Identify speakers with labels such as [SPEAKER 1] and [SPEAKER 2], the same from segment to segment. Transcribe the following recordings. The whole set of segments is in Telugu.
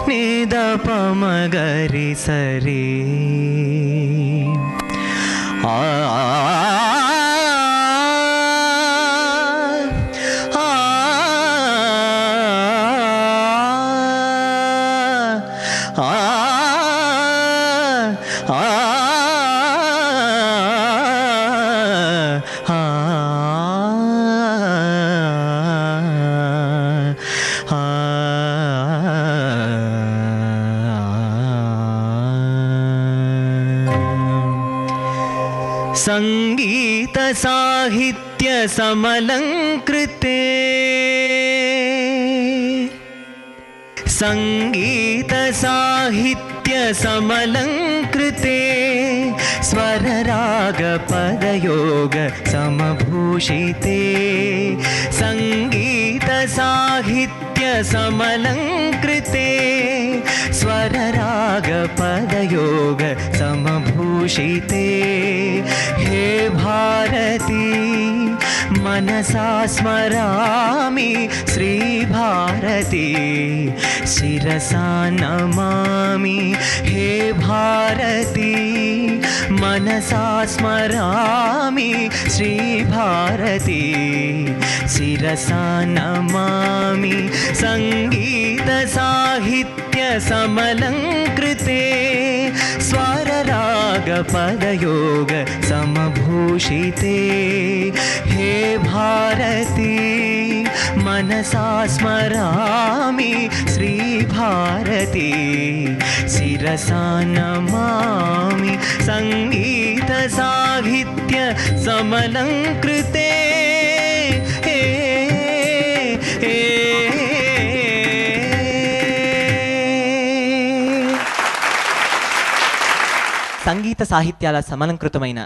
[SPEAKER 1] నిద పమగరి సరి ఆ సంగీత సాహిత్య సమలంకృతే సంగీత సాహిత్య సమలంకృతే స్వరరాగ పదయోగ సమభూషితే సంగీత సాహిత్య సమలంకృతే స్వరరాగ పదయోగ సమభూషితే हे भारती मनसा स्मरामि श्री भारती शिरसा नमामि हे भारती मनसा स्मरामि श्री भारती शिरसा नमामि संगीत साहित्य समलंकृते स्वरराग पदयोग समभूषिते हे भारती मनसा स्मरामि श्री भारती शिरसा नमामि संगीत साहित्य समलंकृते
[SPEAKER 2] సంగీత సాహిత్యాల సమలంకృతమైన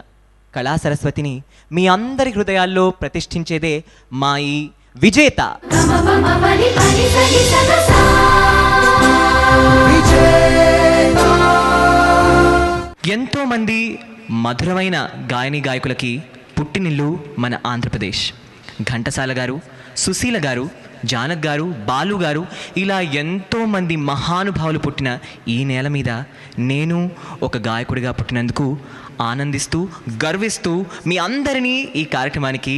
[SPEAKER 2] కళా సరస్వతిని మీ అందరి హృదయాల్లో ప్రతిష్ఠించేదే మా ఈ విజేత. ఎంతో మంది మధురమైన గాయని గాయకులకి పుట్టినిల్లు మన ఆంధ్రప్రదేశ్. ఘంటసాల గారు, సుశీల గారు, జానక్ గారు, బాలు గారు, ఇలా ఎంతోమంది మహానుభావులు పుట్టిన ఈ నేల మీద నేను ఒక గాయకుడిగా పుట్టినందుకు ఆనందిస్తూ గర్విస్తూ మీ అందరినీ ఈ కార్యక్రమానికి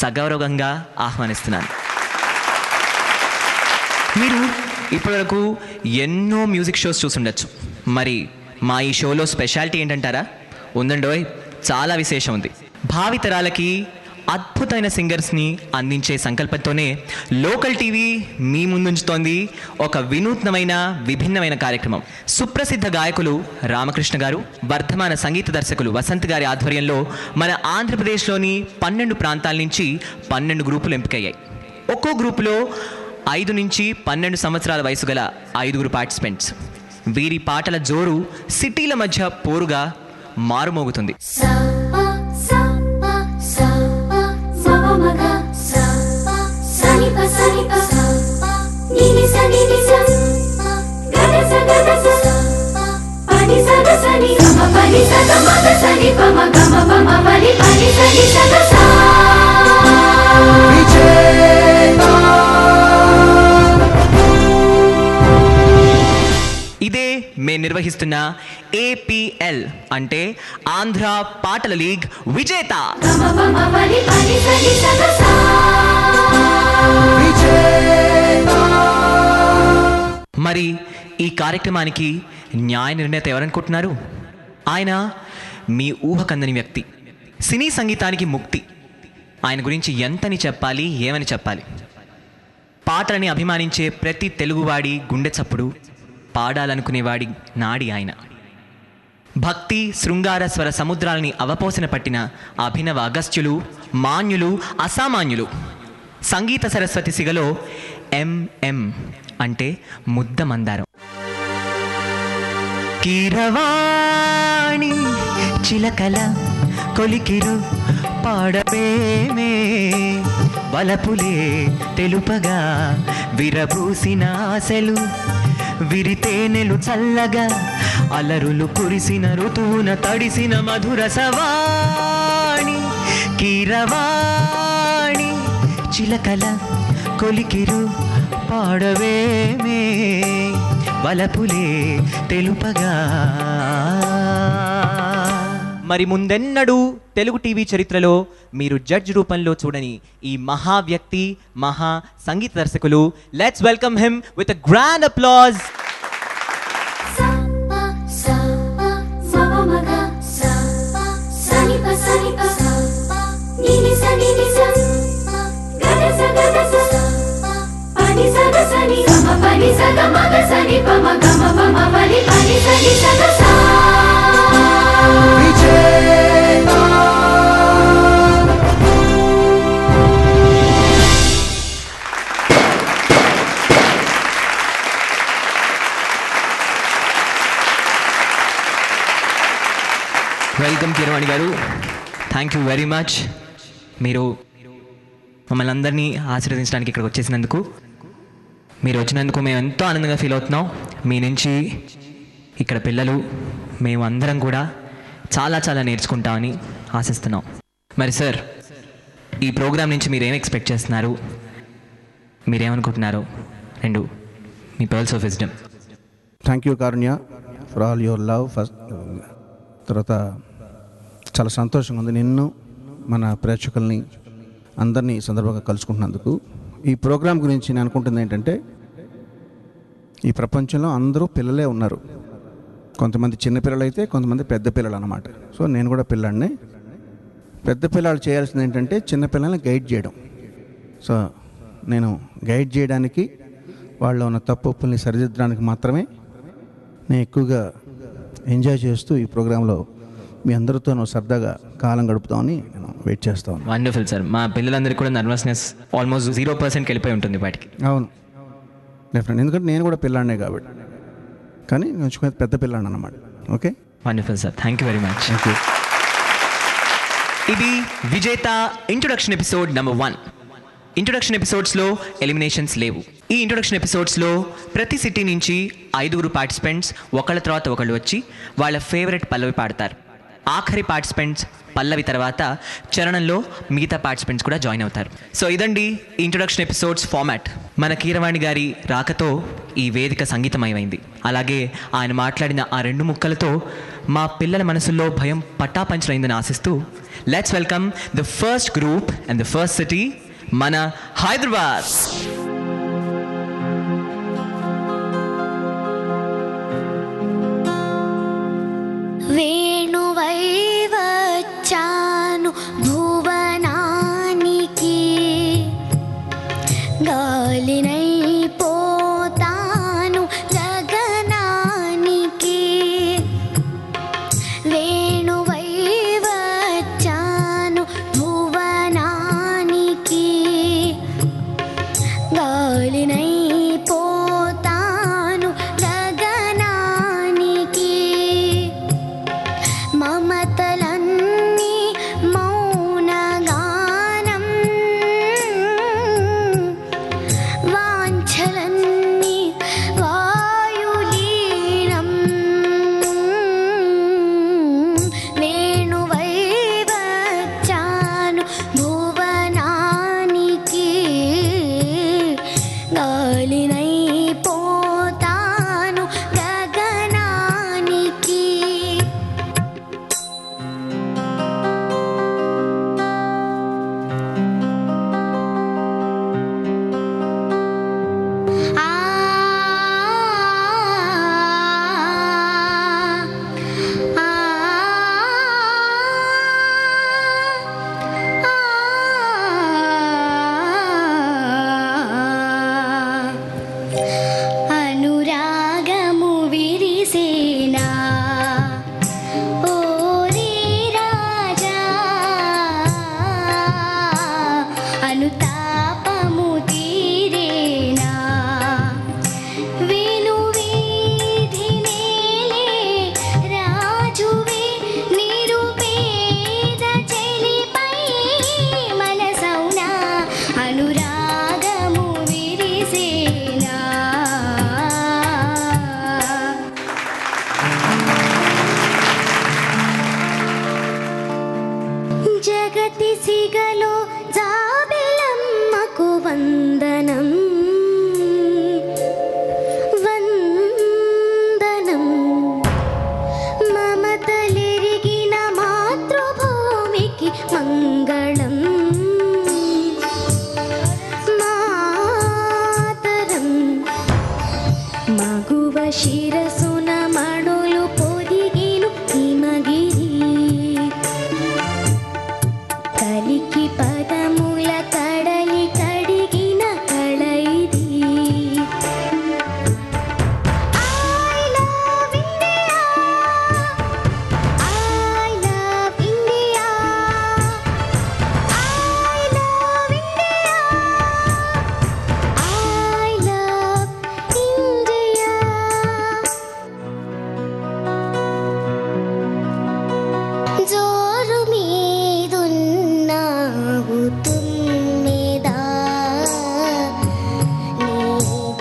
[SPEAKER 2] సగౌరవంగా ఆహ్వానిస్తున్నాను. మీరు ఇప్పటివరకు ఎన్నో మ్యూజిక్ షోస్ చూసుండొచ్చు. మరి మా ఈ షోలో స్పెషాలిటీ ఏంటంటారా? ఉందండోయ్, చాలా విశేషం ఉంది. భావితరాలకి అద్భుతమైన సింగర్స్ని అందించే సంకల్పంతోనే లోకల్ టీవీ మీ ముందుంచుతోంది ఒక వినూత్నమైన విభిన్నమైన కార్యక్రమం. సుప్రసిద్ధ గాయకులు రామకృష్ణ గారు, వర్ధమాన సంగీత దర్శకులు వసంత్ గారి ఆధ్వర్యంలో మన ఆంధ్రప్రదేశ్లోని 12 ప్రాంతాల నుంచి 12 గ్రూపులు ఎంపికయ్యాయి. ఒక్కో గ్రూపులో 5 నుంచి 12 సంవత్సరాల వయసు గల 5 పార్టిసిపెంట్స్. వీరి పాటల జోరు సిటీల మధ్య పోరుగా మారుమోగుతుంది. ఇదే మేము నిర్వహిస్తున్న APL అంటే ఆంధ్ర పాటల లీగ్ విజేత. మరి ఈ కార్యక్రమానికి న్యాయ నిర్ణేత ఎవరనుకుంటున్నారు? ఆయన మీ ఊహకందని వ్యక్తి, సినీ సంగీతానికి ముక్తి. ఆయన గురించి ఎంతని చెప్పాలి, ఏమని చెప్పాలి? పాటలని అభిమానించే ప్రతి తెలుగువాడి గుండె చప్పుడు, పాడాలనుకునేవాడి నాడి ఆయన. భక్తి శృంగార స్వర సముద్రాలని అవపోసన పట్టిన అభినవ అగస్త్యులు, మాన్యులు, అసామాన్యులు. సంగీత సరస్వతి సిగలో MM అంటే ముద్ద మందారం. కీరవాణి చిలకల కొలికిరు పాడవేమే, వలపులే తెలుపగా విరబూసిన ఆశలు, విరితేనెలు చల్లగా అలరులు కురిసిన ఋతువున తడిసిన మధుర సవాణి. కీరవాణి చిలకల కొలికిరు పాడవేమే,
[SPEAKER 1] వలపులే తెలుపగా.
[SPEAKER 2] మరి ముందెన్నడూ తెలుగు టీవీ చరిత్రలో మీరు జడ్జ్ రూపంలో చూడని ఈ మహా వ్యక్తి, మహా సంగీత దర్శకులు, let's welcome him with a grand applause. Welcome Keeravani గారు, థ్యాంక్ యూ వెరీ మచ్. మీరు మమ్మల్ని అందరినీ ఆశీర్వదించడానికి ఇక్కడికి వచ్చేసినందుకు, మీరు వచ్చినందుకు మేము ఎంతో ఆనందంగా ఫీల్ అవుతున్నాం. మీ నుంచి ఇక్కడ పిల్లలు మేము అందరం కూడా చాలా చాలా నేర్చుకుంటామని ఆశిస్తున్నాం. మరి సార్, ఈ ప్రోగ్రామ్ నుంచి మీరు ఏం ఎక్స్పెక్ట్ చేస్తున్నారు, మీరేమనుకుంటున్నారు? రెండు మీ pearls of wisdom.
[SPEAKER 3] Thank you Karunya for all your love. First తర్వాత చాలా సంతోషంగా ఉంది నిన్ను, మన ప్రేక్షకుల్ని అందరినీ ఈ సందర్భంగా కలుసుకుంటున్నందుకు. ఈ ప్రోగ్రాం గురించి నేను అనుకుంటుంది ఏంటంటే, ఈ ప్రపంచంలో అందరూ పిల్లలే ఉన్నారు. కొంతమంది చిన్నపిల్లలు అయితే, కొంతమంది పెద్ద పిల్లలు అన్నమాట. సో నేను కూడా పిల్లాడిని. పెద్ద పిల్లలు చేయాల్సింది ఏంటంటే చిన్నపిల్లల్ని గైడ్ చేయడం. సో నేను గైడ్ చేయడానికి, వాళ్ళలో ఉన్న తప్పుల్ని సరిదిద్దడానికి మాత్రమే నేను ఎక్కువగా ఎంజాయ్ చేస్తూ ఈ ప్రోగ్రాంలో మీ అందరితోనూ సరదాగా కాలం గడుపుతామని నేను వెయిట్ చేస్తాను.
[SPEAKER 2] Wonderful sir. మా పిల్లలందరికీ కూడా నర్వస్నెస్ ఆల్మోస్ట్ 0% వెళ్ళిపోయి ఉంటుంది బయటికి.
[SPEAKER 3] అవును, డెఫినెట్. ఎందుకంటే నేను కూడా పిల్లాడినే కాబట్టి. కానీ నేను పెద్ద పిల్లాడిని అన్నమాట. Okay,
[SPEAKER 2] wonderful sir, thank you very much.
[SPEAKER 3] Thank you.
[SPEAKER 2] ఇది విజేత ఇంట్రొడక్షన్ ఎపిసోడ్ నెంబర్ 1. ఇంట్రొడక్షన్ ఎపిసోడ్స్లో ఎలిమినేషన్స్ లేవు. ఈ ఇంట్రొడక్షన్ ఎపిసోడ్స్లో ప్రతి సిటీ నుంచి 5 పార్టిసిపెంట్స్ ఒకళ్ళ తర్వాత ఒకళ్ళు వచ్చి వాళ్ళ ఫేవరెట్ పల్లవి పాడతారు. ఆఖరి పార్టిసిపెంట్స్ పల్లవి తర్వాత చరణంలో మిగతా పార్టిసిపెంట్స్ కూడా జాయిన్ అవుతారు. సో ఇదండి ఇంట్రొడక్షన్ ఎపిసోడ్స్ ఫార్మాట్. మన కీరవాణి గారి రాకతో ఈ వేదిక సంగీతమయమైంది. అలాగే ఆయన మాట్లాడిన ఆ 2 ముక్కలతో మా పిల్లల మనసుల్లో భయం పట్టాపంచలైందని ఆశిస్తూ, let's welcome the first group and the first city, మన హైదరాబాద్.
[SPEAKER 4] వేణువై వచ్చాను భువనానికి, గాలినై పోతాను గగనానికి. వేణువై వచ్చాను భువనానికి, మగువ శిరసున మణులు పొదిగిను హిమగిరి కలికి పదముల కడలి కడిగిన కళయిది I love India I love India I love India I love India జోరు మీదున్నావు తుమ్మెదా నీ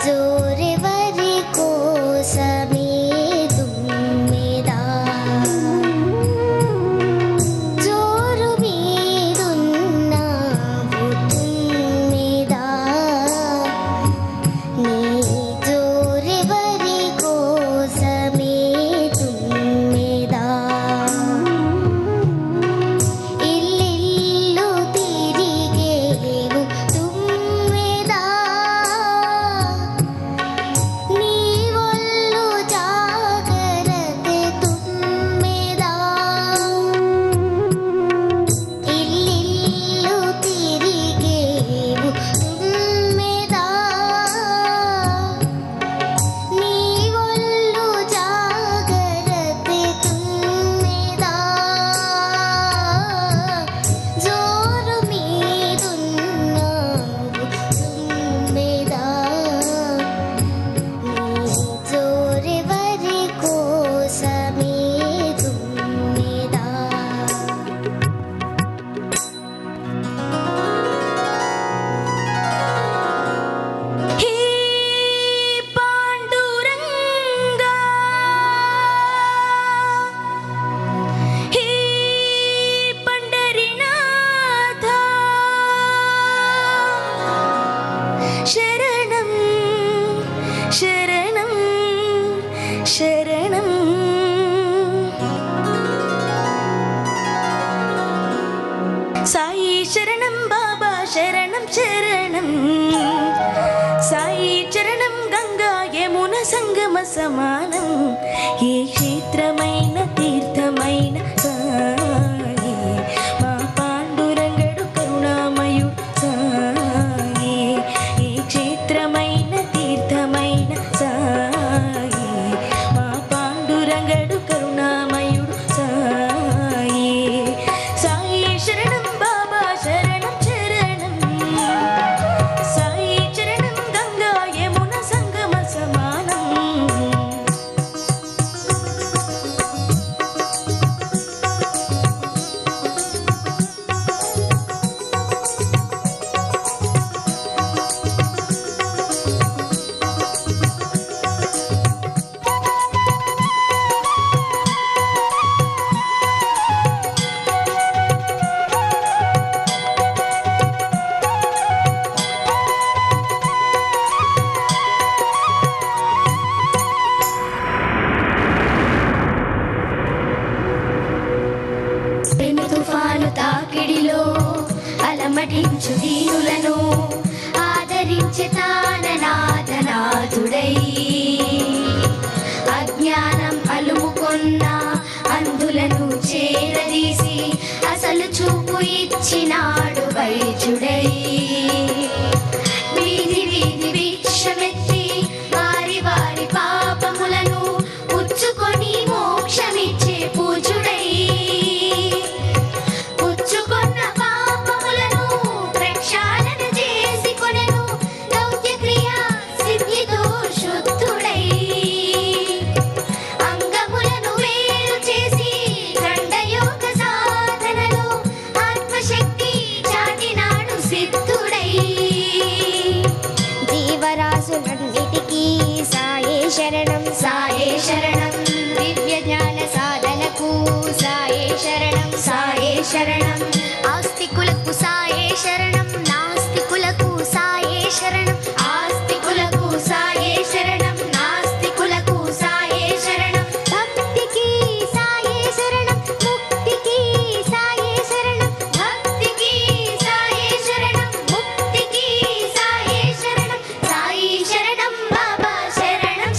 [SPEAKER 4] జోరెవరి కోసమే తుమ్మెదా జోరు మీదున్నావు తుమ్మెదా నీ జోరెవరి కోసమే తుమ్మెదా ఇల్లిల్లు తిరిగేవు తుమ్మెదా నీ ఒళ్ళు జాగరతే తుమ్మెదా ఇల్లిల్లు తిరిగేవు తుమ్మెదా నీ ఒళ్ళు జాగరతే తుమ్మెదా జోరు మీదున్నావు తుమ్మెదా నీ జోరెవరి కోసమే తుమ్మెదా హే పాండురంగా హే పండరినాథ శరణం శరణం శరణం సాయి శరణం బాబా శరణం శరణం సాయి చరణం గంగా యమున సంగమ సమానం ఏ క్షేత్రమైన తీర్థమైన సాయి మా పాండురంగడు కరుణామయుడు సాయి ఏ క్షేత్రమైన తీర్థమైన సాయి మా పాండురంగడు కరుణామయుడు సాయి సాయి శరణం బాబా శరణం శరణం సాయి చరణం గంగా యమున సంగమ సమానం ప్రేమ తుఫాను తాకిడిలో అలమటించు దీనులను ఆదరించే తాననాథనాథుడై అజ్ఞానం అలుముకొన్న అందులను చేరదీసి అసలు చూపు ఇచ్చినాడు వైద్యుడై వీధి వీధి భిక్షమెత్తి వారి వారి పాపములను పుచ్చుకొని మోక్షమిచ్చే పూజుడై పుచ్చుకొన్న పాపములను ప్రక్షాళన చేసి కొనెను దౌత్యక్రియ సిద్ధితో శుద్ధుడై అంగములను వేరు చేసి ఖండయోగ సాధనలో ఆత్మశక్తి చాటినాడు సిద్ధుడై జీవరాశులన్నిటికీ సాయే శరణం సాయే శరణం దివ్య జ్ఞాన సాధనకు సాయే శరణం సాయే శరణం ఆస్తికులకు సాయే శరణం నాస్తికులకు సాయే శరణం ఆస్తికులకు సాయే శరణం నాస్తికులకు సాయే శరణం భక్తికి సాయే శరణం ముక్తికి సాయే శరణం భక్తికి సాయే శరణం ముక్తికి సాయే శరణం సాయి శరణం బాబా శరణం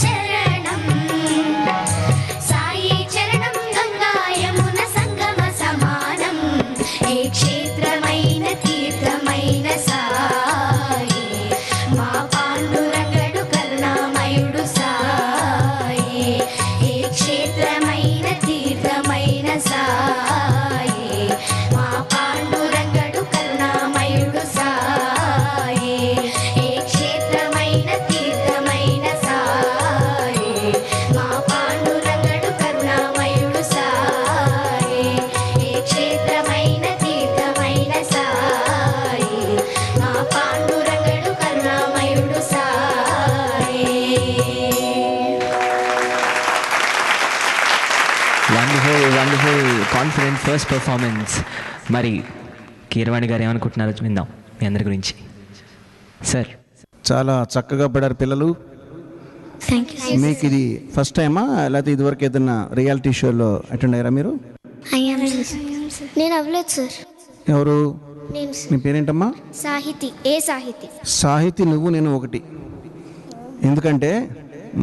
[SPEAKER 2] వండర్ఫుల్ కాన్ఫిడెంట్ ఫస్ట్ పర్ఫార్మెన్స్. మరి కీరవాణి గారు ఏమనుకుంటున్నారో విందాం మీ అందరి గురించి. సార్
[SPEAKER 3] చాలా చక్కగా పడారు పిల్లలు. మీకు ఇది ఫస్ట్ టైమా లేకపోతే ఇదివరకు ఏదైనా రియాలిటీ షోలో అటెండ్ అయ్యారా మీరు?
[SPEAKER 4] నేను అవ్వలేదు సార్.
[SPEAKER 3] ఎవరు? మీ పేరేంటమ్మా?
[SPEAKER 4] సాహితి.
[SPEAKER 3] సాహితి నువ్వు నేను ఒకటి. ఎందుకంటే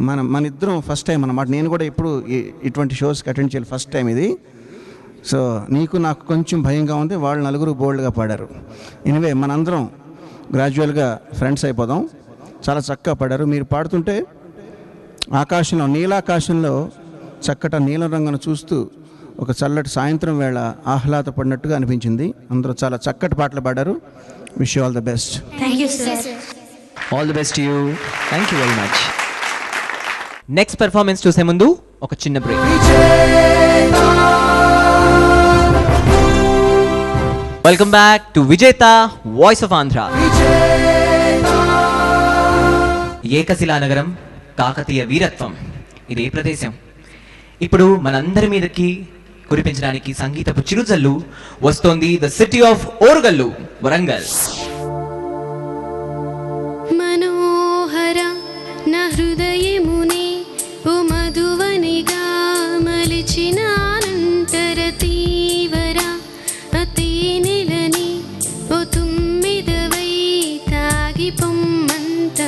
[SPEAKER 3] మన ఇద్దరం ఫస్ట్ టైం అన్నమాట. నేను కూడా ఎప్పుడు ఇటువంటి షోస్కి అటెండ్ చేయాలి, ఫస్ట్ టైం ఇది. సో నీకు నాకు కొంచెం భయంగా ఉంది, వాళ్ళు నలుగురు బోల్డ్గా పాడారు. ఎనివే మనందరం గ్రాడ్యువల్గా ఫ్రెండ్స్ అయిపోదాం. చాలా చక్కగా పాడారు. మీరు పాడుతుంటే ఆకాశంలో, నీలాకాశంలో చక్కట నీలం రంగును చూస్తూ ఒక చల్లటి సాయంత్రం వేళ ఆహ్లాదపడినట్టుగా అనిపించింది. అందరూ చాలా చక్కటి పాటలు పాడారు. Wish you all the best.
[SPEAKER 2] All the best you. Thank you very much. Next performance చూసే ముందు ఒక చిన్న బ్రేక్. వెల్కమ్ బ్యాక్ టు విజేత వాయిస్ ఆఫ్ ఆంధ్ర. ఏకశిలా నగరం, కాకతీయ వీరత్వం. ఇదే ప్రదేశం ఇప్పుడు మనందరి మీదకి కురిపించడానికి సంగీతపు చిరుజల్లు వస్తోంది. The city of Orugallu, Warangal.
[SPEAKER 5] మనోహర నా హృదయమునే ఓ మధువనిగా మలిచిన అనంతర తీవర అతి నెలని ఓ తుమ్మిదవై తాగి పొమ్మంట.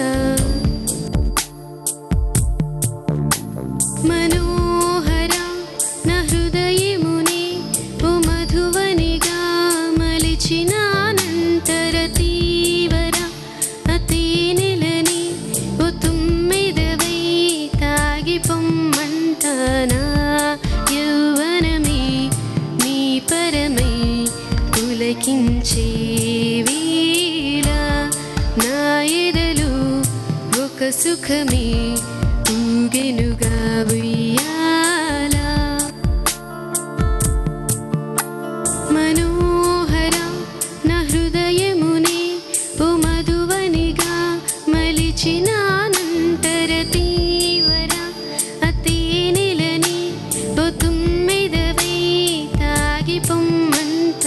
[SPEAKER 5] మనోహర నా హృదయమునే ఓ మధువనిగా మలిచిన అనంతర తీవర అతి నెలని ఓ తుమ్మిదవై తాగి పొమ్మంటానా. యౌవనమే నీ పరమై పులకించే వేళ నా ఎదలో ఒక సుఖమే ఊగెనుగా ఉయ్యాల. మనోహర నా హృదయమునే ఓ మధువనిగా మలిచిన అనంతర తీవర అతి నెలని ఓ తుమ్మిదవై తాగి పొమ్మంట.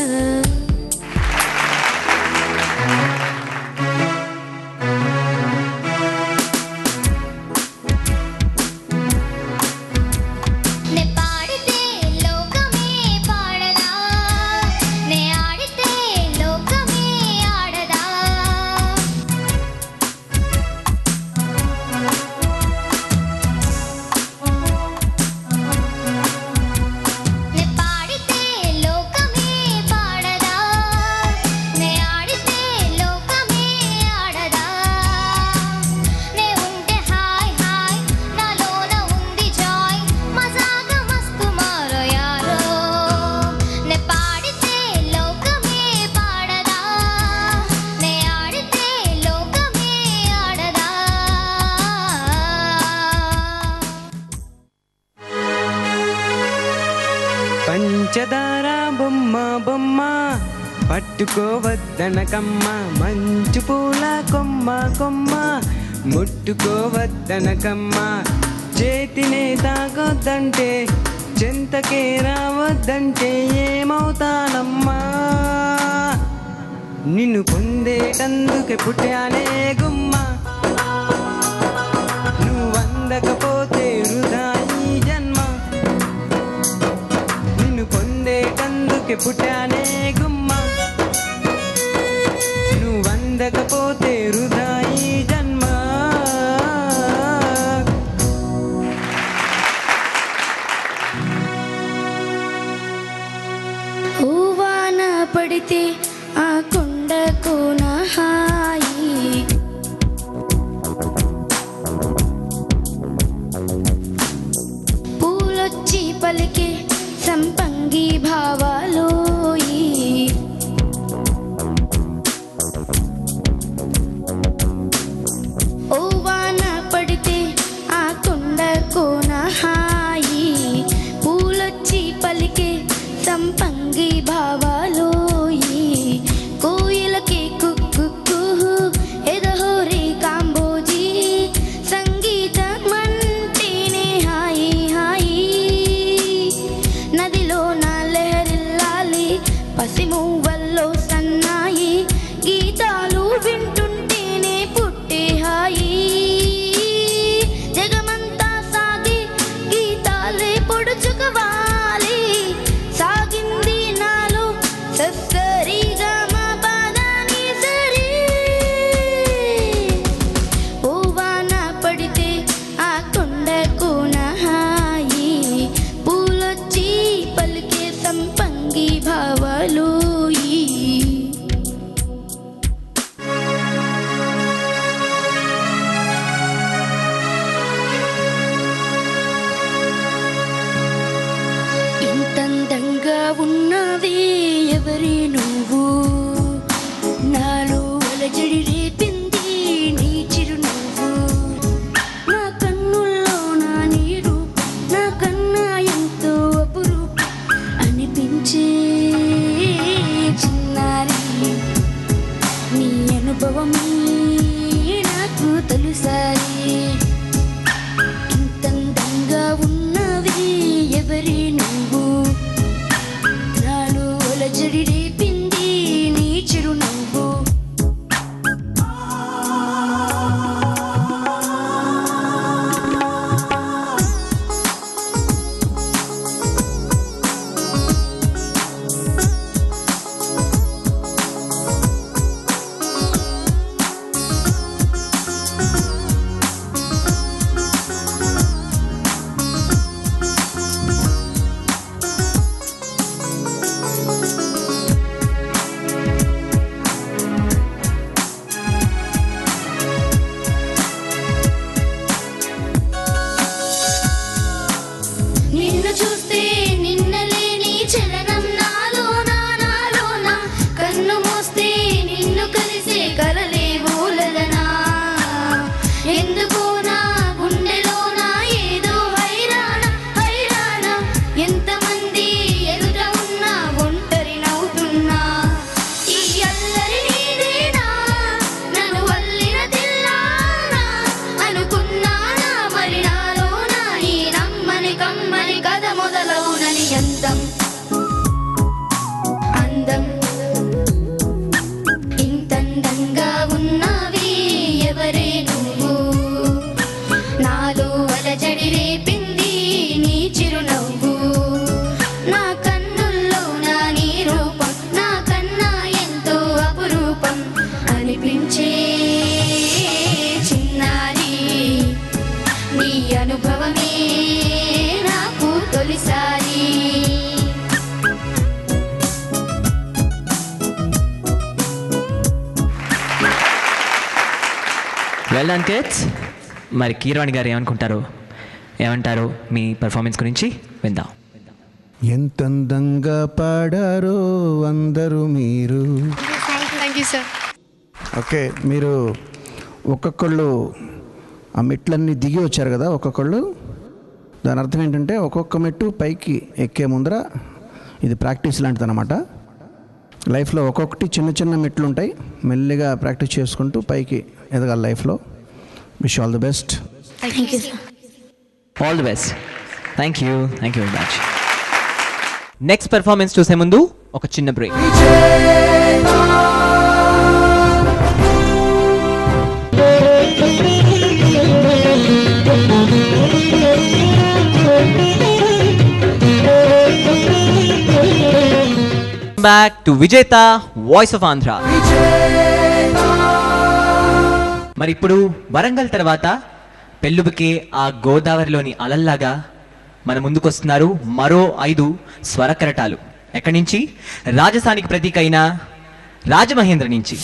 [SPEAKER 4] నే పాడితే లోకమే పాడదా, నే ఆడితే లోకమే ఆడదా. నే పాడితే లోకమే పాడదా, నే ఆడితే లోకమే ఆడదా. నే ఉంటే హాయ్ హాయ్ నాలోన ఉంది జాయ్ మజాగ మస్తు మారో యారో. నే పాడితే లోకమే పాడదా, నే ఆడితే లోకమే ఆడదా.
[SPEAKER 6] పంచదార బొమ్మ బొమ్మ పట్టుకోవద్దనకమ్మ, మంచు పూల కొమ్మ కొమ్మ ముట్టుకోవద్దనకమ్మ. చేతినే తాగొద్దంటే, చెంతకే రావద్దంటే ఏమవుతానమ్మా. నిన్ను పొందేటందుకే పుట్టానే గుమ్మ, నువ్వందకపోతే వృధా ఈ జన్మ. నిన్ను పొందేటందుకే పుట్టానే గుమ్మ, నువ్వందకపోతే వృధా ఈ జన్మ.
[SPEAKER 5] ఓ వాన పడితే ఆ కొండకు నా హాయి, పూలొచ్చి పలికే సంపంగి భావాలోయి. ఓ వాన పడితే ఆ కొండకు నా హాయి, పూలొచ్చి పలికే సంపంగి భావాలోయి. కోయిలకి కుక్కు ఎదహోరి కాంబోజీ సంగీత ఉన్నవే ఎవరి నువ్వు నాలో అలజడి రేపింది నీ చిరునవ్వు నా కన్నుల్లో నా నీరు నా కన్నా ఎంతో అపురూపం అనిపించే చిన్నారి నీ అనుభవమే నాకు తొలిసారి ఇంతందంగా ఉన్నవి ఎవరి నువ్వు నాలో అలజడి రేపింది నీ చిరునవ్వు నిన్ను చూస్తే నిన్నలేని చలనం నాలోన కన్ను మూస్తే నిన్ను కలిసే కలలే ఊలలనా ఎందుకో నా గుండెలోన ఏదో హైరాణ ఎంతమంది ఎదుట ఉన్నా ఒంటరి నవ్వుతున్నా ఈ అల్లరి నీదేనా నన్ను వల్లిన తెల్లానా అనుకున్నానా మరి నాలోన ఈ నమ్మని కమ్మని కథ మొదలవునని అందం ఇంతందంగా ఉన్నవి ఎవరే నువ్వు నాలో అలజడి రేపింది నీ చిరునవ్వు నా కన్నుల్లో నా నీ రూపం నా కన్నా ఎంతో అపురూపం అనిపించే చిన్నారి నీ అనుభవమే నాకు తొలిసారి
[SPEAKER 2] వెల్ డన్ కిడ్స్. మరి కీరవాణి గారు ఏమంటారు మీ పర్ఫార్మెన్స్ గురించి విందాం.
[SPEAKER 3] ఎంత అందంగా పాడారో అందరూ మీరు.
[SPEAKER 7] Thank you sir.
[SPEAKER 3] ఓకే, మీరు ఒక్కొక్కళ్ళు ఆ మెట్లన్నీ దిగి వచ్చారు కదా ఒక్కొక్కళ్ళు. దాని అర్థం ఏంటంటే ఒక్కొక్క మెట్టు పైకి ఎక్కే ముందర ఇది ప్రాక్టీస్ లాంటిది అనమాట. లైఫ్లో ఒక్కొక్కటి చిన్న చిన్న మెట్లు ఉంటాయి, మెల్లిగా ప్రాక్టీస్ చేసుకుంటూ పైకి ఎదగాలి లైఫ్లో. Wish all the best.
[SPEAKER 7] Thank you sir.
[SPEAKER 2] All the best. Thank you very much. Next performance చూసే ముందు ఒక చిన్న బ్రేక్. బ్యాక్ టు విజేత వాయిస్ ఆఫ్ ఆంధ్ర. మరి ఇప్పుడు వరంగల్ తర్వాత పెళ్ళుబికే ఆ గోదావరిలోని అలల్లాగా మన ముందుకు వస్తున్నారు మరో 5 స్వరకరటాలు. ఎక్కడి నుంచి? రాజస్థానికి ప్రతీక అయిన రాజమహేంద్ర నుంచి.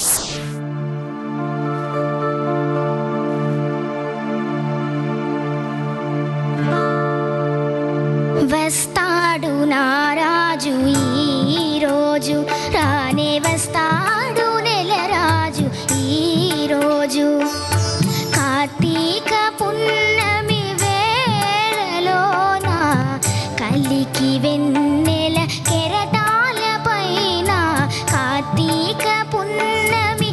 [SPEAKER 4] వస్తాడు నా రాజు ఈ రోజు రానే వస్తాడు నెలరాజు ఈ రోజు కార్తీక పున్నమి వేళలోన కలికి వెన్నెల కెరటాల పైన కార్తీక పున్నమి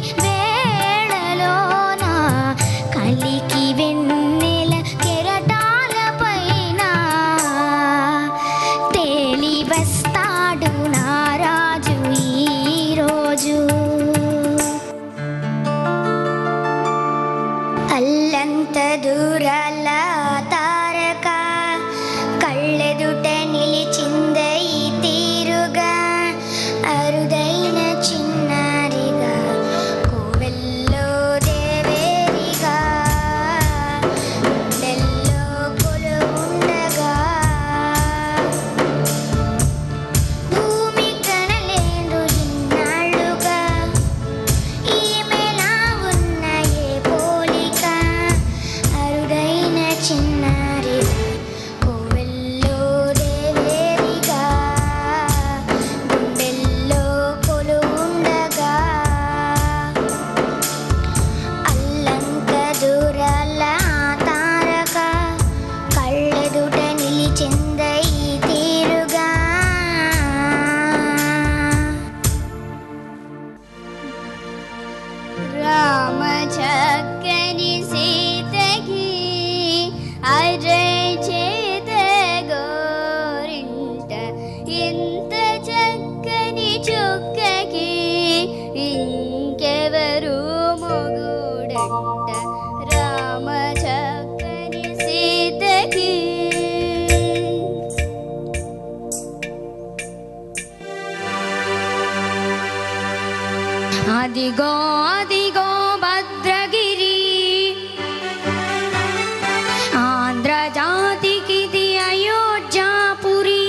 [SPEAKER 5] ఆంధ్రజాతికిది అయోధ్యాపురి.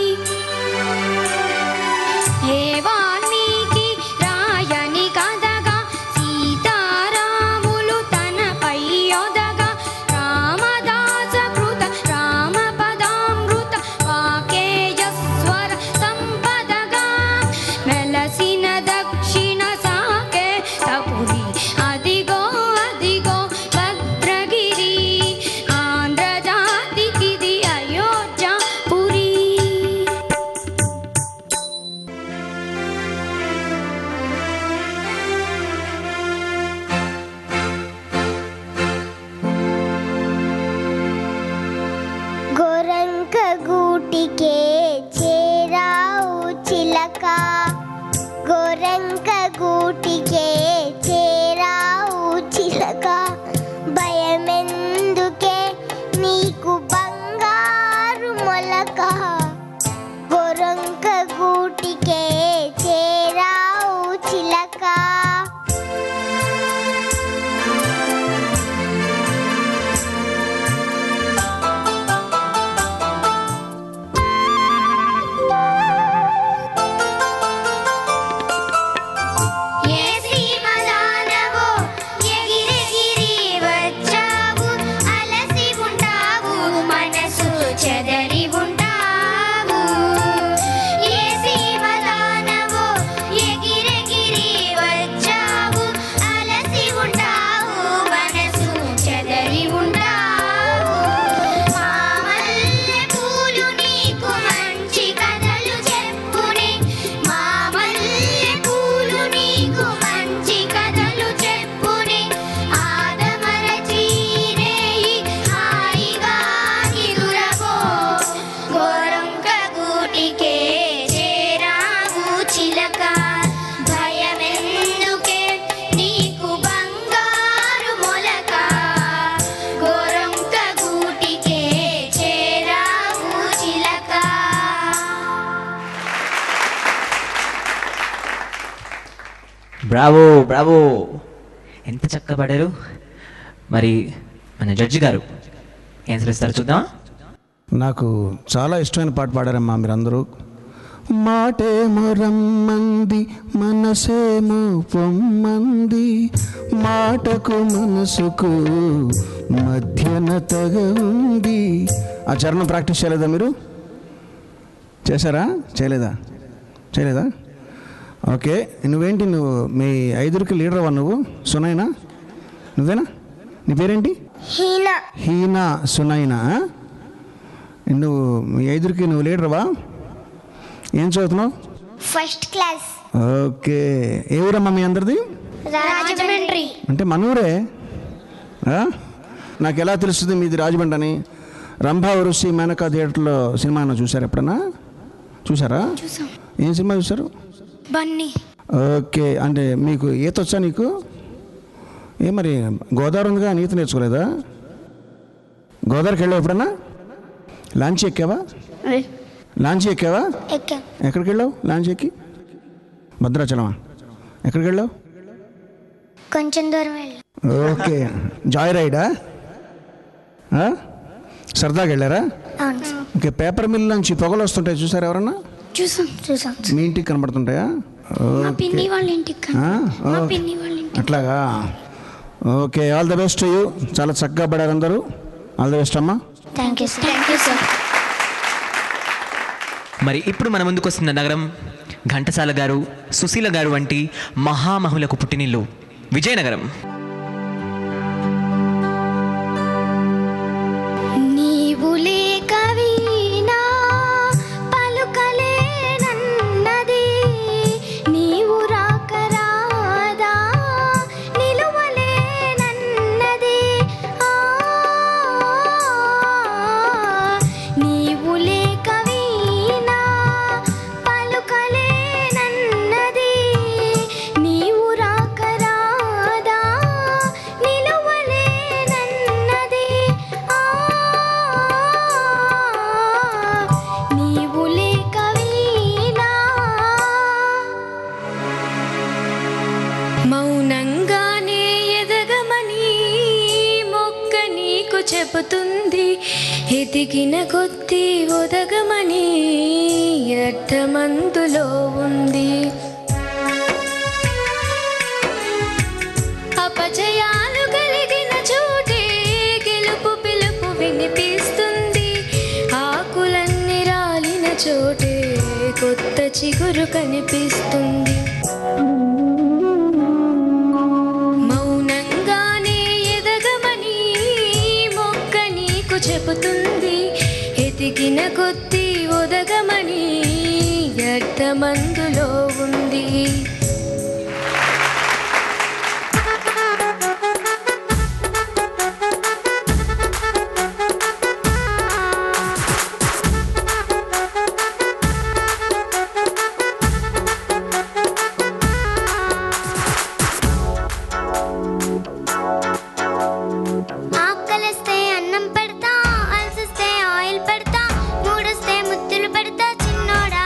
[SPEAKER 5] ఏ వాల్మీకి రాయని కథగా సీతారాములు తనపై యొదగా రామదాస కృత రామ పదామృత వాకేయస్వర సంపదగా వెలసిన దక్షిణ సాకేతపురి. అదిగో అదిగో భద్రగిరి ఆంధ్రజాతికిది అయోధ్యాపురి.
[SPEAKER 4] గోరంక గూటికే చేరావు చిలక, గోరంక గూటికే చేరావు చిలక, భయమెందుకే నీకు బంగారు మొలక, గోరంక గూటికే చేరావు చిలక.
[SPEAKER 5] ఏ సీమదానవో ఎగిరెగిరి వచ్చావు, అలసి ఉంటావు మనసు చెదరి ఉంటావు. ఏ సీమదానవో ఎగిరెగిరి వచ్చావు, అలసి ఉంటావు మనసు చెదరి ఉంటావు. మామల్లె పూలు నీకు మంచి కథలు చెప్పునే, మామల్లె పూలు నీకు మంచి కథలు చెప్పునే. ఆదమరచి రేయి హాయిగా నిదురపో, గోరంక గూటికే చేరావు చిలక, భయమెందుకే నీకు బంగారు మొలక, గోరంక గూటికే చేరావు చిలక.
[SPEAKER 2] బ్రావో బ్రావో, ఎంత చక్కగా పాడారు. మరి మన జడ్జి గారు ఏం ఇస్తారు చూద్దాం.
[SPEAKER 3] నాకు చాలా ఇష్టమైన పాట పాడారమ్మా మీరందరూ. మాటేమో రమ్మంది మనసేమో పొమ్మంది, మాటకు మనసుకు మధ్యన తగ ఉంది. ఆ చరణం ప్రాక్టీస్ చేయలేదా మీరు? చేశారా? చేయలేదా? ఓకే. నువ్వేంటి, నువ్వు మీ ఐదుగురికి లీడర్వా? నువ్వు సునైనా నువ్వేనా? నీ పేరేంటి? హీనా సునైనా. నువ్వు మీ ఐదుగురికి నువ్వు లీడర్వా? ఏం చదువుతున్నావు?
[SPEAKER 4] First class.
[SPEAKER 3] ఓకే. ఏ ఊరమ్మా మీ అందరిది?
[SPEAKER 4] రాజమండ్రి.
[SPEAKER 3] అంటే మన ఊరే. నాకు ఎలా తెలుస్తుంది మీది రాజమండ్రి అని? రంభా ఉరుసి మేనకా థియేటర్లో సినిమా ఏమైనా చూసారు ఎప్పుడన్నా? చూసారా? ఏం సినిమా చూసారు?
[SPEAKER 4] బన్నీ.
[SPEAKER 3] ఓకే. అంటే మీకు ఈత వచ్చా నీకు? ఏ మరి గోదావరి ఉందిగా, ఈత నేర్చుకోలేదా? గోదావరికి వెళ్ళావు ఎప్పుడన్నా? లాంచీ ఎక్కావా? ఎక్కడికి వెళ్ళావు లాంచ్ ఎక్కి? భద్రాచలమా? ఎక్కడికి వెళ్ళావు?
[SPEAKER 4] కొంచెం దూరం వెళ్ళి.
[SPEAKER 3] ఓకే. జాయ్ రైడా? సరదాగా వెళ్ళారా? ఓకే. పేపర్ మిల్ నుంచి పొగలు వస్తుంటాయి చూసారు ఎవరన్నా?
[SPEAKER 4] చూసాం.
[SPEAKER 3] మీ ఇంటికి కనబడుతుంటాయా?
[SPEAKER 4] పిన్ని వాళ్ళ ఇంటికి.
[SPEAKER 3] అట్లాగా. Okay. All the best you. చాలా చక్కగా పడారు అందరూ. ఆల్ ద బెస్ట్ అమ్మా.
[SPEAKER 4] Thank you sir.
[SPEAKER 2] మరి ఇప్పుడు మన ముందుకు వస్తున్న నగరం ఘంటసాల గారు, సుశీల గారు వంటి మహామహులకు పుట్టినిల్లు విజయనగరం.
[SPEAKER 4] నీవు లేక వీణా పలుకలేనన్నది, నీవు రాక రాదా నిలువలేనన్నది. నీవు లేక వీణా పలుకలేనన్నది, నీవు రాక రాదా
[SPEAKER 8] ఎదిగిన కొద్దీ ఒదగమని అర్థమందులో ఉంది. అపజయాలు కలిగిన చోటే గెలుపు పిలుపు వినిపిస్తుంది. ఆకులన్నీ రాలిన చోటే కొత్త చిగురు కనిపిస్తుంది. మౌనంగానే ఎదగమని మొక్క నీకు చెబుతుంది. ఎదిగిన కొద్దీ ఒదగమని అర్థమందులో ఉంది.
[SPEAKER 4] ఆకలిస్తే అన్నం పెడతా, అలసిస్తే ఆయిల్ పెడతా, మూడొస్తే ముత్తులు పెడతా చిన్నోడా.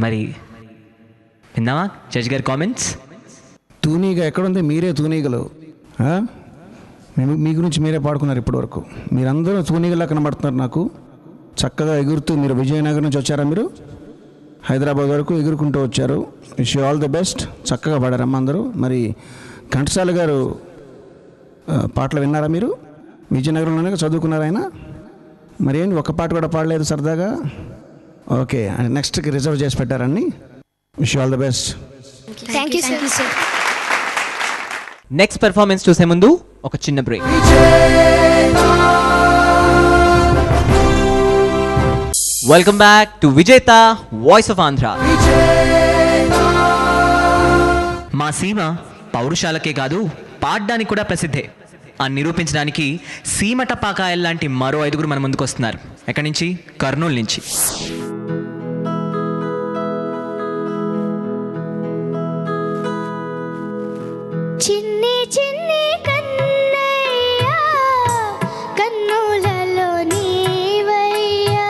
[SPEAKER 2] మరి విన్నావా జడ్జ్ గారి కామెంట్స్?
[SPEAKER 3] తూనీగా ఎక్కడుంది? మీరే తూనీగలు. మీ గురించి మీరే పాడుకున్నారు ఇప్పటివరకు. మీరందరూ తూనీగలా కనబడుతున్నారు నాకు. చక్కగా ఎగురుతూ, మీరు విజయనగరం నుంచి వచ్చారా? మీరు హైదరాబాద్ వరకు ఎగురుకుంటూ వచ్చారు. Wish you all the best. చక్కగా పాడారమ్మ అందరూ. మరి ఘంటసాల గారు పాటలు విన్నారా మీరు? విజయనగరంలోనే చదువుకున్నారు ఆయన. మరి ఏంటి ఒక్క పాట కూడా పాడలేదు సరదాగా? ఓకే, నెక్స్ట్కి రిజర్వ్ చేసి పెట్టారని. Wish you all the best.
[SPEAKER 7] Thank you sir.
[SPEAKER 2] Next performance చూసే ముందు ఒక చిన్న బ్రేక్. వెల్కమ్ బ్యాక్ టు విజేత వాయిస్ ఆఫ్ ఆంధ్ర. మా సీమ పౌరుషాలకే కాదు పాడడానికి కూడా ప్రసిద్ధే అని నిరూపించడానికి సీమ టపాకాయల్ లాంటి మరో 5 మన ముందుకు వస్తున్నారు. ఎక్కడి నుంచి? కర్నూలు నుంచి.
[SPEAKER 4] చిన్ని చిన్ని కన్నయ్య కన్నులలో నీవయ్యా,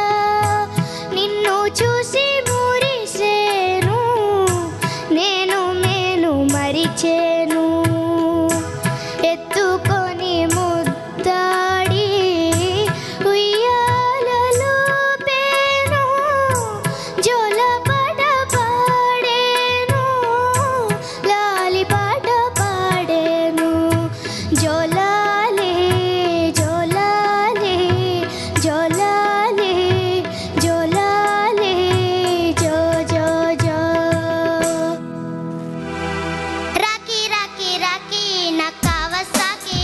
[SPEAKER 4] నిన్ను చూసి మురిసేను నేను మరిచేను, ఎత్తుకొని ముద్దాడి ఉయ్యాలలో పేను, జోలపాట పాడేను లాలి పాట పాడేను, జోలాలే జోలాలే జోలాలే జోలాలే జో జో జో. రాఖీ రాఖీ రాఖీ నా కావసాకి,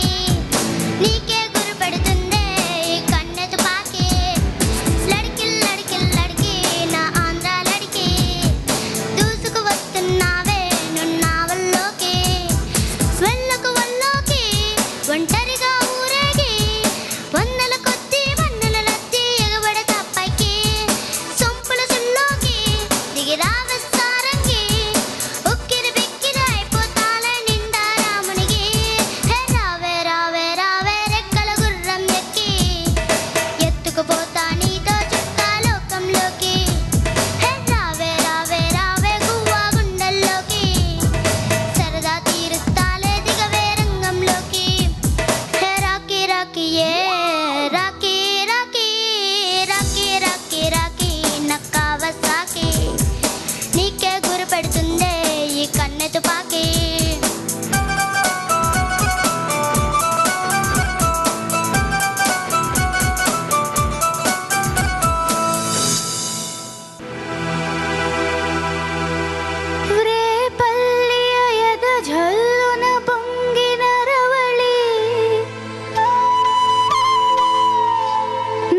[SPEAKER 4] నీకే గురి పెడుతుందే కన్నె తుపాకి, లడికి లడికి లడికి నా ఆంధ్ర లడికి, దూసుకు వస్తున్నావే నున్నావల్లోకి, వెళ్ళకు వల్లోకి ఒంటరిగా ఊరేగి, వందల కొద్ది వన్నెల లద్ది ఎగబడక పైకి, సొంపుల సుల్లోకి దిగిరావే సారంగి, ఉక్కిరి బిక్కిరి అయిపోతాలే నిండా రామునికి, హే రావే రావే రావే రెక్కల గుర్రం ఎక్కి, ఎత్తుకుపోతా నీతో చుట్టా లోకంలోకి, హే రావే రావే రావే గువ్వా గుండెల్లోకి, సరదా తీరుస్తాలే దిగవే రంగంలోకి, హే రాఖీ రాఖీ ఏ రాఖీ రాఖీ రాఖీ రాఖీ రాఖీ నా కావసాకి, నీకే గురి పెడుతుందే ఈ కన్నె తుపాకి. రేపల్లియ ఎద జల్లున పొంగిన రవళి,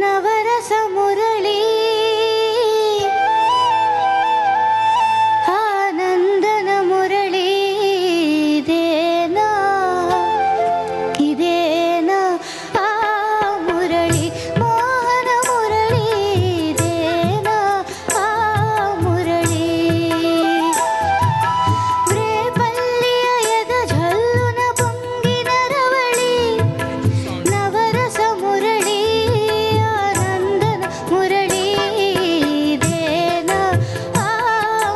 [SPEAKER 4] నవరస మురళి, ఆనందన మురళి, ఇదేనా ఇదేనా ఆ మురళి, మోహన మురళి, ఇదేనా ఆ మురళి. రేపల్లియ ఎద జల్లున పొంగిన రవళి, నవరస మురళి, ఆనందన మురళి, ఇదేనా ఆ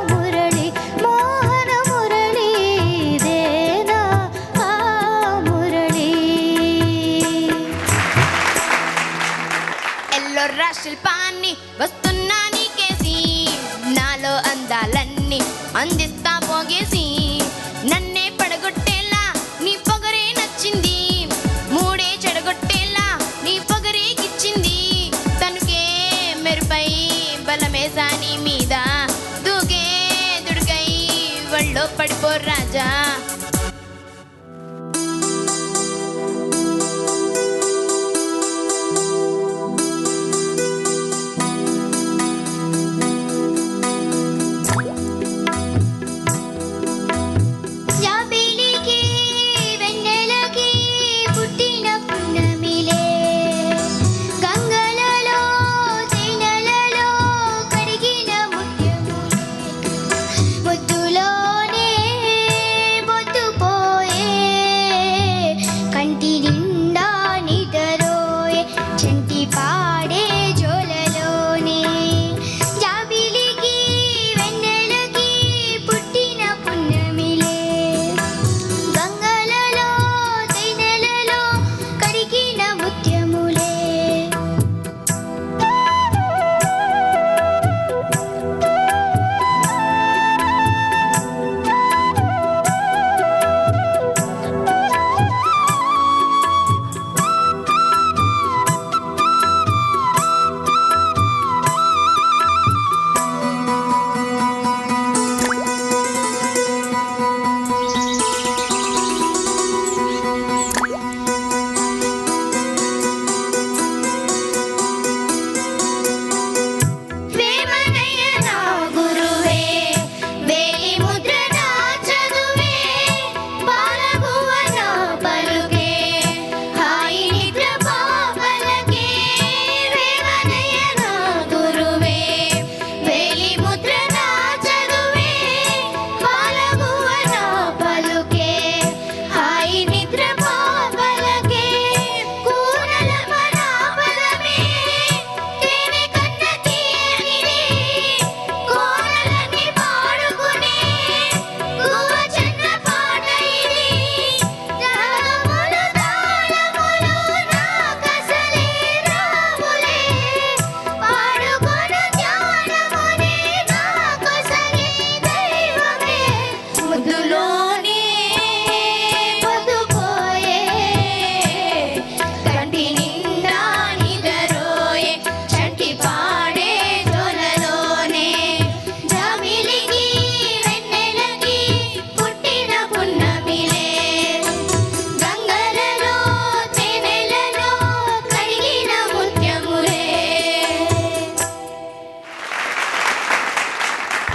[SPEAKER 4] మురళి, మోహన మురళి, ఇదేనా ఆ మురళి.
[SPEAKER 5] ఎల్లోరా శిల్పాన్ని వస్తున్నా నీకేసి, నాలో అందాలన్నీ అందిస్తా పోగేసి, నన్నే పడగొట్టేలా నీ పొగరే నచ్చింది, మూడే చెడగొట్టేలా నీ పొగరే గిచ్చింది, తనుకే మెరుపై బలమేసా నీ మీద, దూకే దుడుకై ఒళ్ళో పడిపో రాజా.
[SPEAKER 4] జాబిలికి వెన్నెలకి పుట్టిన పున్నమిలే, గంగలలో తేనెలలో కడిగిన ముత్యములే, ముద్దులోనే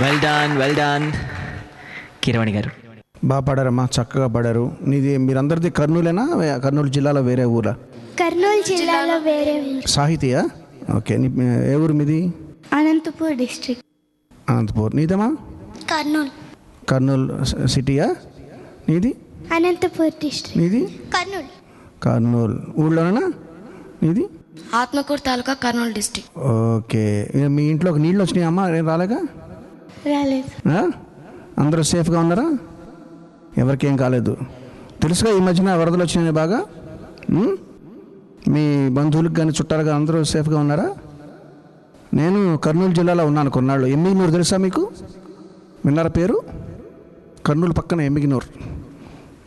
[SPEAKER 2] వెల్ డన్ కీరవాణి గారు.
[SPEAKER 3] బాగా పాడారమ్మా, చక్కగా పాడారు. నీది మీరందరిది కర్నూలేనా, కర్నూలు జిల్లాలో వేరే ఊరా?
[SPEAKER 4] కర్నూలు జిల్లాలో వేరే ఊరు.
[SPEAKER 3] సాహితీయా? ఓకే. ఏ ఊరు మీది?
[SPEAKER 4] అనంతపూర్ డిస్ట్రిక్ట్.
[SPEAKER 3] అనంతపూర్. నీదమ్మా?
[SPEAKER 4] కర్నూలు.
[SPEAKER 3] కర్నూలు సిటీయా? నీది?
[SPEAKER 4] అనంతపూర్ డిస్ట్రిక్ట్.
[SPEAKER 3] నీది?
[SPEAKER 4] కర్నూలు.
[SPEAKER 3] కర్నూలు ఊళ్ళోనా? నీది?
[SPEAKER 8] ఆత్మకూరు తాలూకా కర్నూలు డిస్ట్రిక్ట్.
[SPEAKER 3] ఓకే. మీ ఇంట్లోకి నీళ్ళు వచ్చినాయి అమ్మా? రాలేగా?
[SPEAKER 4] రాలేదు.
[SPEAKER 3] అందరూ సేఫ్గా ఉన్నారా? ఎవరికేం కాలేదు. తెలుసుగా ఈ మధ్యన వరదలు వచ్చినాయి బాగా. మీ బంధువులకు కానీ చుట్టాలు కానీ అందరూ సేఫ్గా ఉన్నారా? నేను కర్నూలు జిల్లాలో ఉన్నాను కొన్నాళ్ళు. ఎమ్మిగినూరు తెలుసా మీకు? విన్నారా పేరు? కర్నూలు పక్కన ఎమ్మిగినూరు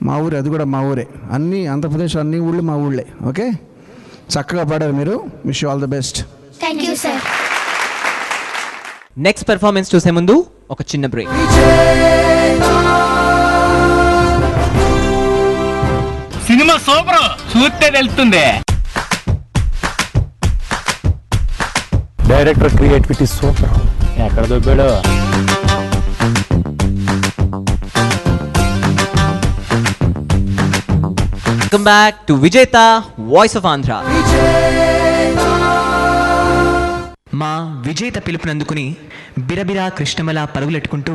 [SPEAKER 3] మా ఊరే, అది కూడా మా ఊరే. అన్ని ఆంధ్రప్రదేశ్ అన్ని ఊళ్ళు మా ఊళ్ళే. ఓకే, చక్కగా పాడారు మీరు. Wish you all the best.
[SPEAKER 4] Thank you sir.
[SPEAKER 2] Next performance చూసే ముందు ఒక చిన్న బ్రేక్.
[SPEAKER 9] సినిమా సూపర్, చూస్తే తెలుస్తుంది. డైరెక్టర్ క్రియేటివిటీ సూపర్, ఎక్కడ దొబ్బాడు.
[SPEAKER 2] వెల్కమ్ బ్యాక్ టు విజేత వాయిస్ ఆఫ్ ఆంధ్ర. మా విజేత పిలుపునందుకుని బిరబిరా కృష్ణమల పరుగులెట్టుకుంటూ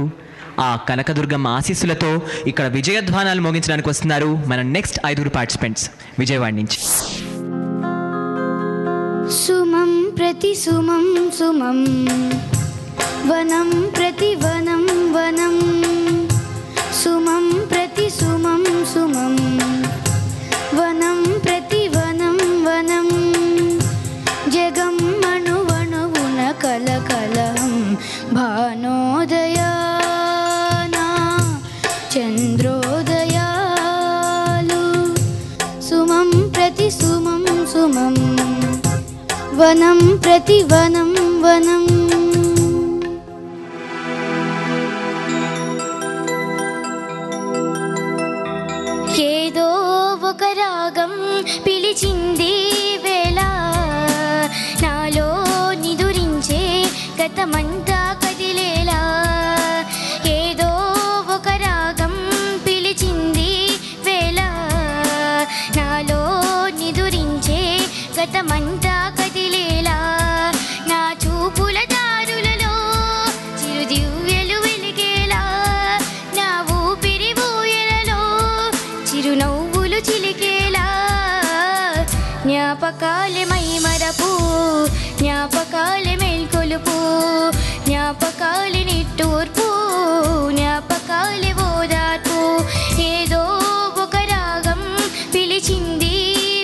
[SPEAKER 2] ఆ కనకదుర్గమ్మ ఆశీస్సులతో ఇక్కడ విజయధ్వానాలు మోగించడానికి వస్తున్నారు మన నెక్స్ట్ 5 పార్టిసిపెంట్స్ విజయవాడ నుంచి.
[SPEAKER 4] సుమం ప్రతి సుమం సుమం, వనం ప్రతి వనం వనం, సుమం ప్రతి సుమం సుమం, వనం ప్రతి వనం వనం, జగం అణువణువున కలకలం భానోదయానా చంద్రోదయాలు, సుమం ప్రతి సుమం సుమం, వనం ప్రతి వనం వనం. ఏదో ఒక రాగం పిలిచింది వేళ, నాలో నిదురించే గతమంతా కదిలేలా. ఏదో ఒక రాగం పిలిచింది వేళ, నాలో నిదురించే గతమంతా కదిలేలా. నా చూపుల దారులలో చిరుదివ్యలు వెలిగేలా, నా ఊపిరి ఊయలలో చిరునవ్వులు చిలికేలా. జ్ఞాపకాలే మైమరపు, జ్ఞాపకాలే మేల్కొలుపు, జ్ఞాపకాలే నిట్టూర్పు, జ్ఞాపకాలే ఓదార్పు. ఏదో ఒక రాగం పిలిచింది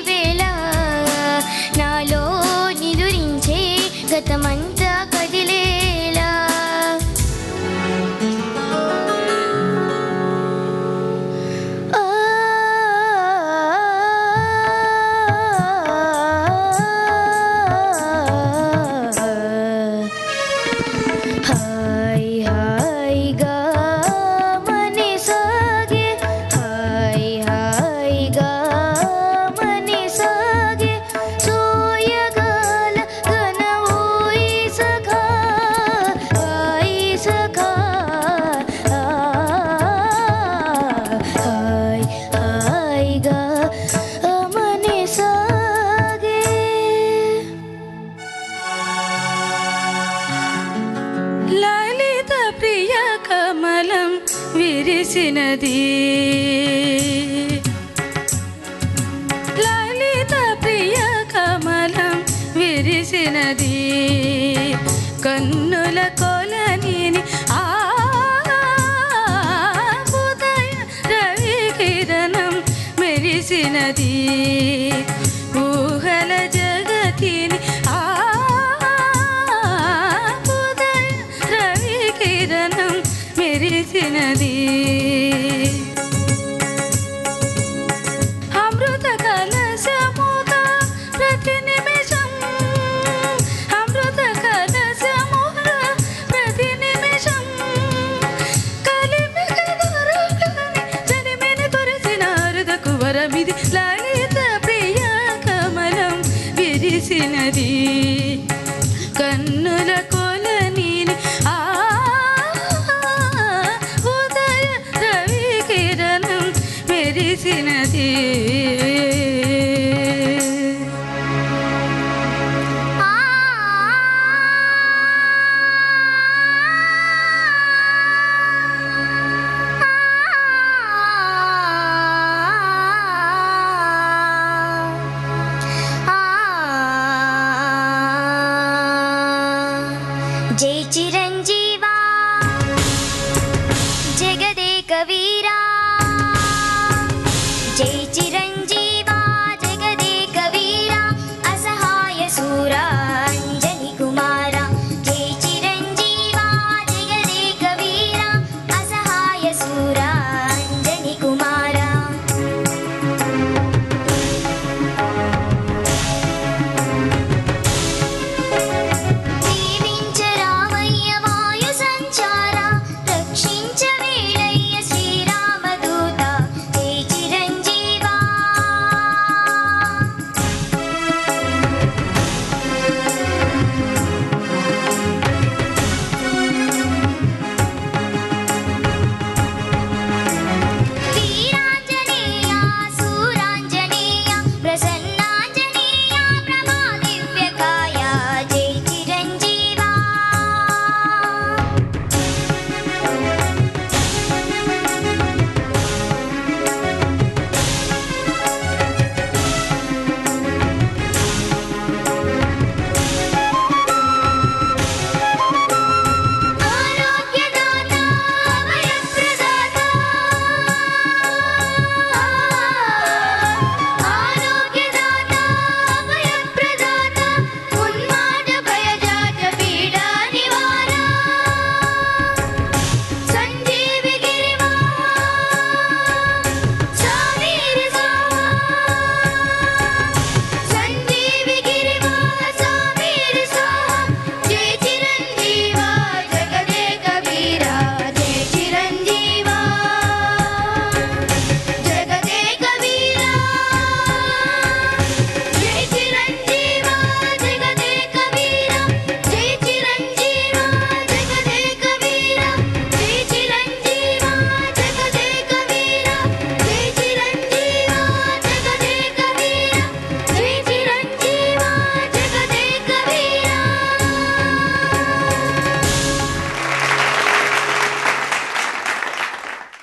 [SPEAKER 4] వేళ, నాలో నిదురించే గతమంతా కదిలేలా.
[SPEAKER 8] విరిసినది లలిత ప్రియ కమలం విరిసినది, కన్నుల కొలనిని ఆ ఉదయ రవి కిరణం మెరిసినది, ఊహల జగతిని ఆ ఉదయ రవి కిరణం మెరిసినది. అమృత కలశముగా ప్రతి నిమిషం, అమృత కలశముగా ప్రతి నిమిషం, కలిమిగ దొరకని చలిమిని కురిసిన హృదకు వరమిది, లలిత ప్రియ కమలం విరిసినది, కన్నుల కొలనిని ఆ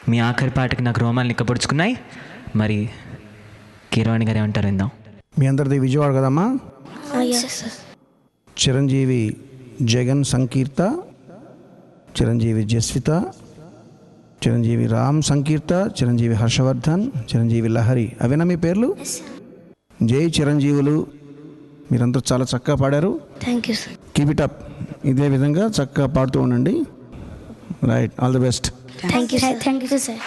[SPEAKER 2] మీ ఆఖరి పాటకి నాకు రోమాలు నిక్కపొడుచుకున్నాయి. మరి కీరవాణి గారు ఏమంటారు విందాం.
[SPEAKER 3] మీ అందరిది విజయవాడ కదమ్మా?
[SPEAKER 7] సార్.
[SPEAKER 3] చిరంజీవి జగన్ సంకీర్త, చిరంజీవి జస్విత, చిరంజీవి రామ్ సంకీర్త, చిరంజీవి హర్షవర్ధన్, చిరంజీవి లహరి, అవేనా మీ పేర్లు? జై చిరంజీవులు. మీరందరూ చాలా చక్కగా పాడారు.
[SPEAKER 7] Thank you sir.
[SPEAKER 3] Keep it up. ఇదే విధంగా చక్కగా పాడుతూ ఉండండి. Right, all the best.
[SPEAKER 7] Thank you sir. Thank you sir.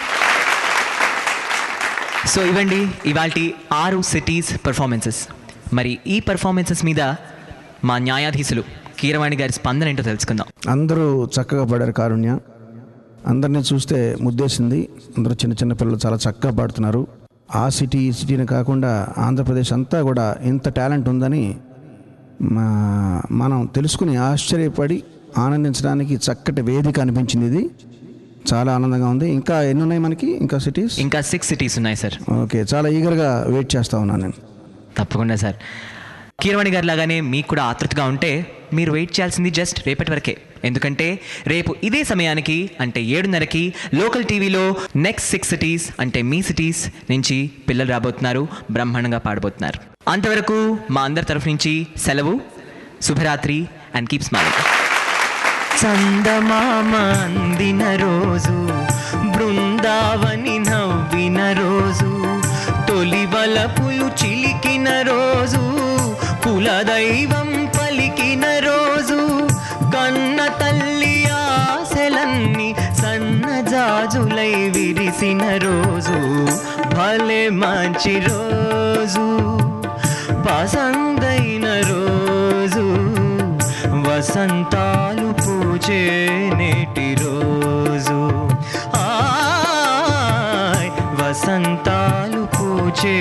[SPEAKER 2] So ఇవ్వండి ఇవాల్టి 6 సిటీస్ పర్ఫార్మెన్సెస్. మరి ఈ పర్ఫార్మెన్సెస్ మీద మా న్యాయాధీశులు కీరవాణి గారి స్పందన ఏంటో తెలుసుకుందాం.
[SPEAKER 3] అందరూ చక్కగా పాడారు. కారుణ్య అందరినీ చూస్తే ముద్దేసింది. అందరూ చిన్న చిన్న పిల్లలు చాలా చక్కగా పాడుతున్నారు. ఆ సిటీ ఈ సిటీని కాకుండా ఆంధ్రప్రదేశ్ అంతా కూడా ఇంత టాలెంట్ ఉందని మనం తెలుసుకుని ఆశ్చర్యపడి ఆనందించడానికి చక్కటి వేదిక అనిపించింది. ఇది చాలా ఆనందంగా ఉంది. ఇంకా ఎన్ని ఉన్నాయి మనకి? ఇంకా సిటీస్?
[SPEAKER 2] ఇంకా 6 సిటీస్ ఉన్నాయి సార్.
[SPEAKER 3] ఓకే, చాలా ఈగర్గా వెయిట్ చేస్తూ ఉన్నాను నేను.
[SPEAKER 2] తప్పకుండా సార్. కీరవాణి గారి లాగానే మీకు కూడా ఆతృతగా ఉంటే మీరు వెయిట్ చేయాల్సింది జస్ట్ రేపటి వరకే. ఎందుకంటే రేపు ఇదే సమయానికి అంటే 7:30కి లోకల్ టీవీలో నెక్స్ట్ 6 సిటీస్ అంటే మీ సిటీస్ నుంచి పిల్లలు రాబోతున్నారు, బ్రహ్మాండంగా పాడబోతున్నారు. అంతవరకు మా అందరి తరఫు నుంచి సెలవు. శుభరాత్రి అండ్ కీప్ స్మైలింగ్. చందమామ అందిన రోజు, బృందావని నవ్విన రోజు, తొలి వలపులు చిలికిన రోజు, కులదైవం పలికిన రోజు, కన్న తల్లి ఆశలన్నీ సన్నజాజులై విరిసిన రోజు, భలే మంచి రోజు, పసందైన రోజు, వసంతాలు పూచే నేటి రోజు, వసంతాలు పూచే